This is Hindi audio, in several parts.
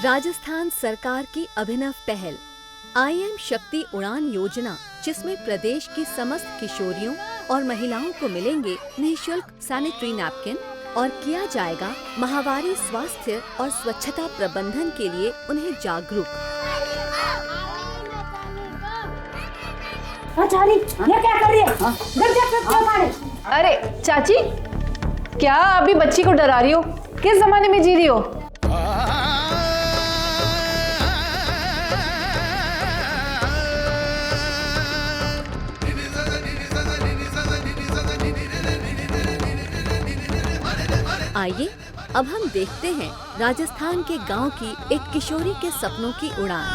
राजस्थान सरकार की अभिनव पहल आईएम शक्ति उड़ान योजना, जिसमें प्रदेश की समस्त किशोरियों और महिलाओं को मिलेंगे निःशुल्क सैनिटरी नैपकिन और किया जाएगा माहवारी स्वास्थ्य और स्वच्छता प्रबंधन के लिए उन्हें जागरूक। ये क्या कर रही है? अरे चाची, क्या अभी बच्ची को डरा रही हो? किस जमाने में जी रही हो? आइए अब हम देखते हैं राजस्थान के गांव की एक किशोरी के सपनों की उड़ान।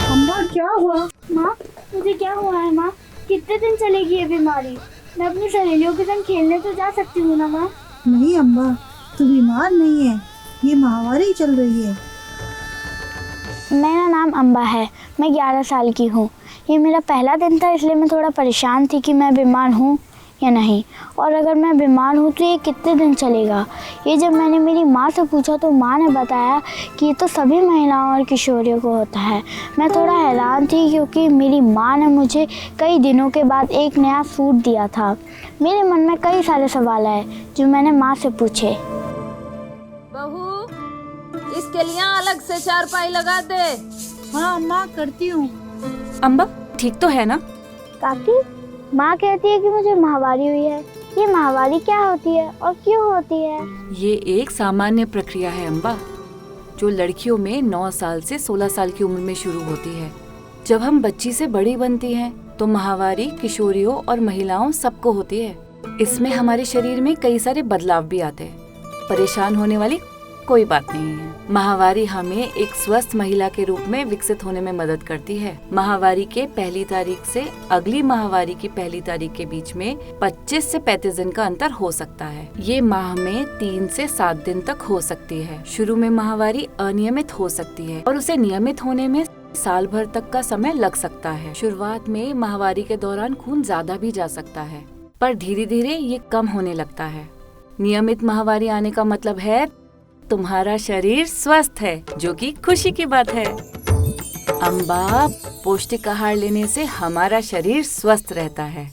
अम्मा क्या हुआ? माँ, मुझे क्या हुआ है माँ? कितने दिन चलेगी ये बीमारी? मैं अपनी सहेलियों के संग खेलने तो जा सकती हूँ ना माँ? नहीं अम्मा, तू बीमार नहीं है, ये महामारी चल रही है। मेरा नाम अम्बा है, मैं 11 साल की हूँ। ये मेरा पहला दिन था, इसलिए मैं थोड़ा परेशान थी कि मैं बीमार हूँ या नहीं, और अगर मैं बीमार हूँ तो ये कितने दिन चलेगा। ये जब मैंने मेरी माँ से पूछा तो माँ ने बताया कि ये तो सभी महिलाओं और किशोरियों को होता है। मैं थोड़ा हैरान थी क्योंकि मेरी माँ ने मुझे कई दिनों के बाद एक नया सूट दिया था। मेरे मन में कई सारे सवाल आए जो मैंने माँ से पूछे। बहू, इसके लिए अलग से चारपाई लगा दे। हाँ अम्मा, करती हूँ। अम्बा ठीक तो है ना? काकी, माँ कहती है कि मुझे माहवारी हुई है। ये माहवारी क्या होती है और क्यों होती है? ये एक सामान्य प्रक्रिया है अम्बा, जो लड़कियों में 9 साल से 16 साल की उम्र में शुरू होती है। जब हम बच्ची से बड़ी बनती हैं, तो माहवारी किशोरियों और महिलाओं सबको होती है। इसमें हमारे शरीर में कई सारे बदलाव भी आते हैं। परेशान होने वाली कोई बात नहीं है। माहवारी हमें एक स्वस्थ महिला के रूप में विकसित होने में मदद करती है। माहवारी के पहली तारीख से अगली माहवारी की पहली तारीख के बीच में 25 से 35 दिन का अंतर हो सकता है। ये माह में 3 से 7 दिन तक हो सकती है। शुरू में माहवारी अनियमित हो सकती है और उसे नियमित होने में साल भर तक का समय लग सकता है। शुरुआत में माहवारी के दौरान खून ज्यादा भी जा सकता है, पर धीरे धीरे ये कम होने लगता है। नियमित माहवारी आने का मतलब है तुम्हारा शरीर स्वस्थ है, जो कि खुशी की बात है। अम्बा, पौष्टिक आहार लेने से हमारा शरीर स्वस्थ रहता है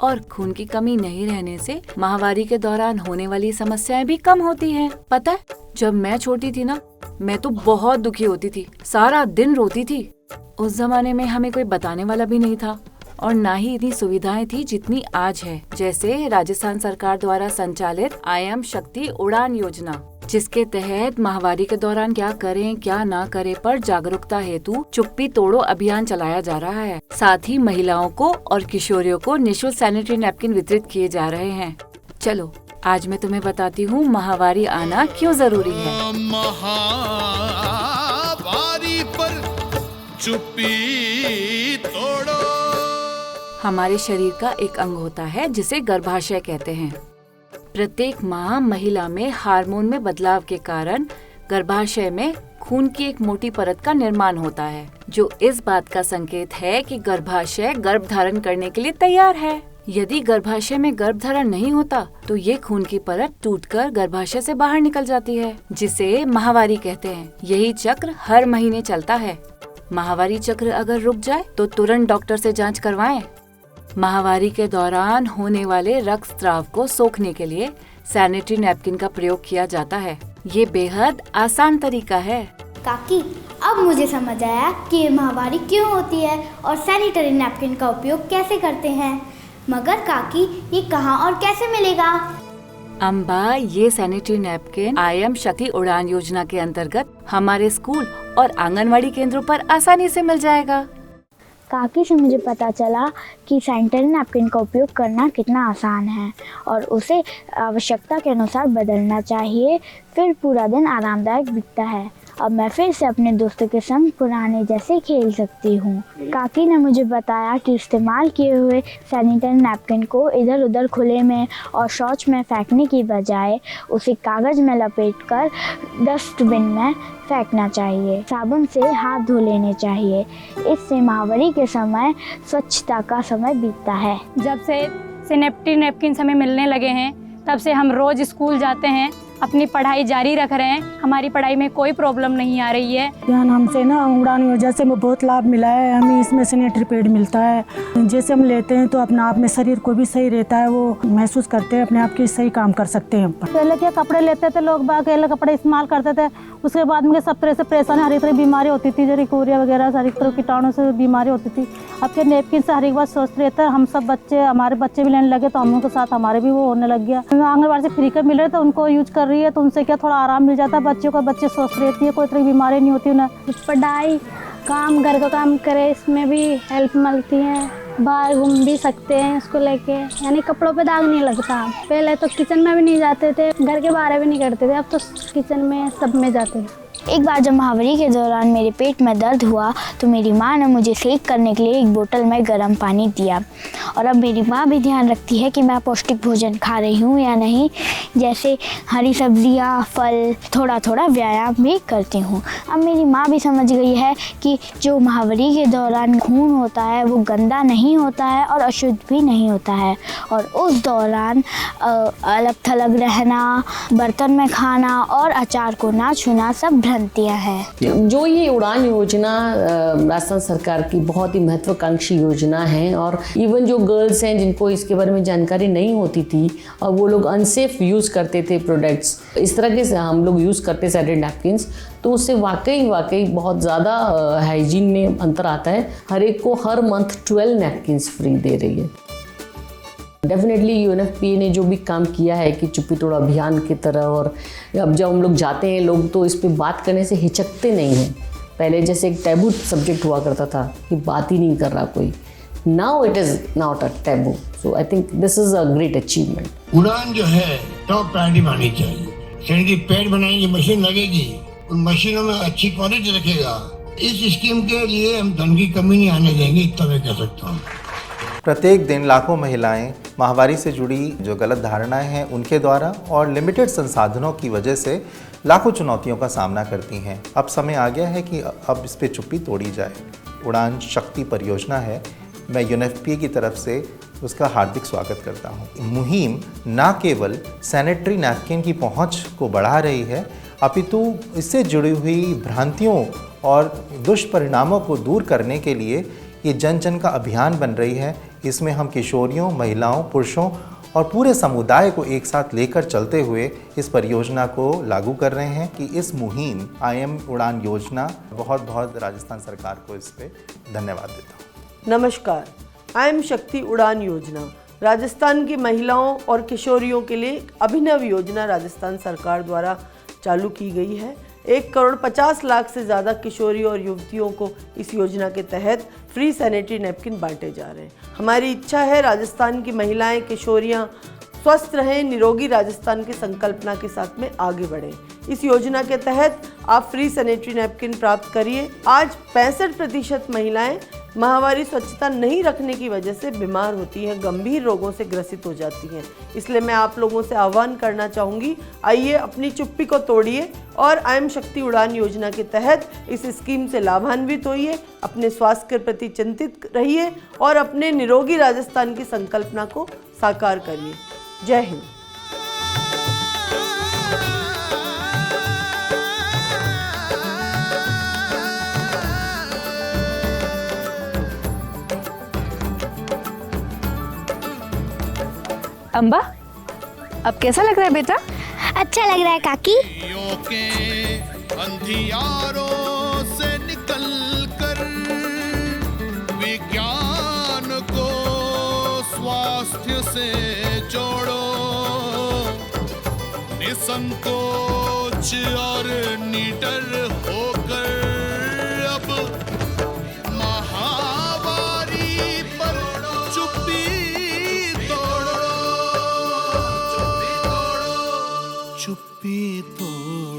और खून की कमी नहीं रहने से माहवारी के दौरान होने वाली समस्याएं भी कम होती हैं। पता है, जब मैं छोटी थी ना, मैं तो बहुत दुखी होती थी, सारा दिन रोती थी। उस जमाने में हमें कोई बताने वाला भी नहीं था और ना ही इतनी सुविधाएं थी जितनी आज है, जैसे राजस्थान सरकार द्वारा संचालित आईएम शक्ति उड़ान योजना, जिसके तहत माहवारी के दौरान क्या करें क्या ना करें पर जागरूकता हेतु चुप्पी तोड़ो अभियान चलाया जा रहा है। साथ ही महिलाओं को और किशोरियों को निःशुल्क सैनिटरी नैपकिन वितरित किए जा रहे हैं। चलो आज मैं तुम्हें बताती हूँ माहवारी आना क्यों जरूरी है। माहवारी पर चुप्पी तोड़ो। हमारे शरीर का एक अंग होता है जिसे गर्भाशय कहते हैं। प्रत्येक माह महिला में हार्मोन में बदलाव के कारण गर्भाशय में खून की एक मोटी परत का निर्माण होता है, जो इस बात का संकेत है कि गर्भाशय गर्भ धारण करने के लिए तैयार है। यदि गर्भाशय में गर्भ धारण नहीं होता तो ये खून की परत टूटकर गर्भाशय से बाहर निकल जाती है, जिसे माहवारी कहते हैं। यही चक्र हर महीने चलता है। माहवारी चक्र अगर रुक जाए तो तुरंत डॉक्टर से जांच करवाएं। माहवारी के दौरान होने वाले रक्तस्राव को सोखने के लिए सैनिटरी नैपकिन का प्रयोग किया जाता है। ये बेहद आसान तरीका है। काकी, अब मुझे समझ आया कि ये माहवारी क्यों होती है और सैनिटरी नैपकिन का उपयोग कैसे करते हैं। मगर काकी, ये कहाँ और कैसे मिलेगा? अम्बा, ये सैनिटरी नैपकिन आईएम शक्ति उड़ान योजना के अंतर्गत हमारे स्कूल और आंगनवाड़ी केंद्रों पर आसानी से मिल जाएगा। काकी से मुझे पता चला कि सैनिटरी नैपकिन का उपयोग करना कितना आसान है और उसे आवश्यकता के अनुसार बदलना चाहिए, फिर पूरा दिन आरामदायक बीतता है। अब मैं फिर से अपने दोस्तों के संग पुराने जैसे खेल सकती हूँ। काकी ने मुझे बताया कि इस्तेमाल किए हुए सैनिटरी नैपकिन को इधर उधर खुले में और शौच में फेंकने की बजाय उसे कागज़ में लपेटकर डस्टबिन में फेंकना चाहिए। साबुन से हाथ धो लेने चाहिए। इससे माहवारी के समय स्वच्छता का समय बीतता है। जब से सैनिटरी नैपकिन हमें मिलने लगे हैं, तब से हम रोज़ स्कूल जाते हैं अपनी पढ़ाई जारी रख रहे हैं। हमारी पढ़ाई में कोई प्रॉब्लम नहीं आ रही है। यहाँ हमसे ना उड़ान योजना से बहुत लाभ मिला है। हमें इसमें सैनिटरी पैड मिलता है। जैसे हम लेते हैं तो अपना आप में शरीर को भी सही रहता है, वो महसूस करते हैं अपने आप के सही काम कर सकते हैं। पहले क्या कपड़े लेते थे लोग, अकेले कपड़े इस्तेमाल करते थे, उसके बाद में सब तरह से परेशानी, हर एक तरह की बीमारी होती थी, जैसे कोरिया वगैरह हर एक तरह कीटाणु से बीमारी होती थी। अब के नेपकिन से हर एक बार सोचते रहते हैं। हम सब बच्चे, हमारे बच्चे भी लेने लगे तो हम उनके साथ हमारे भी वो होने लग गया। आंगनबाड़ी से फ्री के मिल रहे तो उनको यूज कर रही है, तो उनसे क्या थोड़ा आराम मिल जाता है बच्चों को। बच्चे स्वस्थ रहती है, कोई तरह की बीमारी नहीं होती उन्हें। पढ़ाई, काम, घर का काम करे, इसमें भी हेल्प मिलती है। बाहर घूम भी सकते हैं इसको लेके, यानी कपड़ों पे दाग नहीं लगता। पहले तो किचन में भी नहीं जाते थे, घर के बाहर भी नहीं करते थे, अब तो किचन में सब में जाते हैं। एक बार जब महावारी के दौरान मेरे पेट में दर्द हुआ तो मेरी माँ ने मुझे सेक करने के लिए एक बोतल में गर्म पानी दिया। और अब मेरी माँ भी ध्यान रखती है कि मैं पौष्टिक भोजन खा रही हूँ या नहीं, जैसे हरी सब्जियाँ, फल, थोड़ा थोड़ा व्यायाम भी करती हूँ। अब मेरी माँ भी समझ गई है कि जो महावारी के दौरान खून होता है वो गंदा नहीं होता है और अशुद्ध भी नहीं होता है। और उस दौरान अलग थलग रहना, बर्तन में खाना और अचार को ना छूना सब भ्रांतियाँ हैं। जो ये उड़ान योजना राजस्थान सरकार की बहुत ही महत्वाकांक्षी योजना है, और इवन जो गर्ल्स हैं जिनको इसके बारे में जानकारी नहीं होती थी और वो लोग अनसेफ यूज़ करते थे प्रोडक्ट्स, इस तरह के हम लोग यूज़ करते सैनिटरी नैपकिन्स, तो उससे वाकई बहुत ज़्यादा हाइजीन में अंतर आता है। हर एक को हर मंथ 12 नैपकिन्स फ्री दे रही है। डेफिनेटली यूएनएफपीए ने जो भी काम किया है कि चुप्पी तोड़ो अभियान की तरह, और अब जब हम लोग जाते हैं लोग तो इस पे बात करने से हिचकते नहीं हैं। पहले जैसे एक टैबू सब्जेक्ट हुआ करता था कि बात ही नहीं कर रहा कोई, now it is not a taboo. So I think this is a great achievement. उड़ान जो है टॉप प्रायोरिटी माननी चाहिए। सैनिटरी पैड बनाएंगे, मशीन लगेगी, उन मशीनों में अच्छी क्वालिटी रखेगा। इस स्कीम के लिए हम धन की कमी नहीं आने देंगे, इतना मैं कह सकता हूँ। प्रत्येक दिन लाखों महिलाएं माहवारी से जुड़ी जो गलत धारणाएं हैं उनके द्वारा और लिमिटेड संसाधनों की वजह से लाखों चुनौतियों का सामना करती हैं। अब समय आ गया है कि अब इस पे चुप्पी तोड़ी जाए। उड़ान शक्ति परियोजना है, मैं यूएनएफपीए की तरफ से उसका हार्दिक स्वागत करता हूँ। मुहिम न केवल सैनिटरी नैपकिन की पहुँच को बढ़ा रही है, अपितु इससे जुड़ी हुई भ्रांतियों और दुष्परिणामों को दूर करने के लिए ये जन जन का अभियान बन रही है। इसमें हम किशोरियों, महिलाओं, पुरुषों और पूरे समुदाय को एक साथ लेकर चलते हुए इस परियोजना को लागू कर रहे हैं कि इस मुहिम आईएम उड़ान योजना, बहुत राजस्थान सरकार को इस पे धन्यवाद देता हूँ। नमस्कार। आईएम शक्ति उड़ान योजना राजस्थान की महिलाओं और किशोरियों के लिए अभिनव योजना राजस्थान सरकार द्वारा चालू की गई है। 1,50,00,000 से ज़्यादा किशोरियों और युवतियों को इस योजना के तहत फ्री सैनिटरी नैपकिन बांटे जा रहे हैं। हमारी इच्छा है राजस्थान की महिलाएं, किशोरियां स्वस्थ रहें, निरोगी राजस्थान की संकल्पना के साथ में आगे बढ़ें। इस योजना के तहत आप फ्री सैनिटरी नैपकिन प्राप्त करिए। आज 65% महिलाएं माहवारी स्वच्छता नहीं रखने की वजह से बीमार होती हैं, गंभीर रोगों से ग्रसित हो जाती हैं। इसलिए मैं आप लोगों से आह्वान करना चाहूँगी, आइए अपनी चुप्पी को तोड़िए और आईएम शक्ति उड़ान योजना के तहत इस स्कीम से लाभान्वित होइए, अपने स्वास्थ्य के प्रति चिंतित रहिए और अपने निरोगी राजस्थान की संकल्पना को साकार करिए। जय हिंद। अम्बा, अब कैसा लग रहा है बेटा? अच्छा लग रहा है काकी। के अंधियारों से निकल कर विज्ञान को स्वास्थ्य से जोड़ो, निसंकोच और निडर होकर अब महावारी पर चुप्पी तोड़ो, चुप्पी तोड़ो।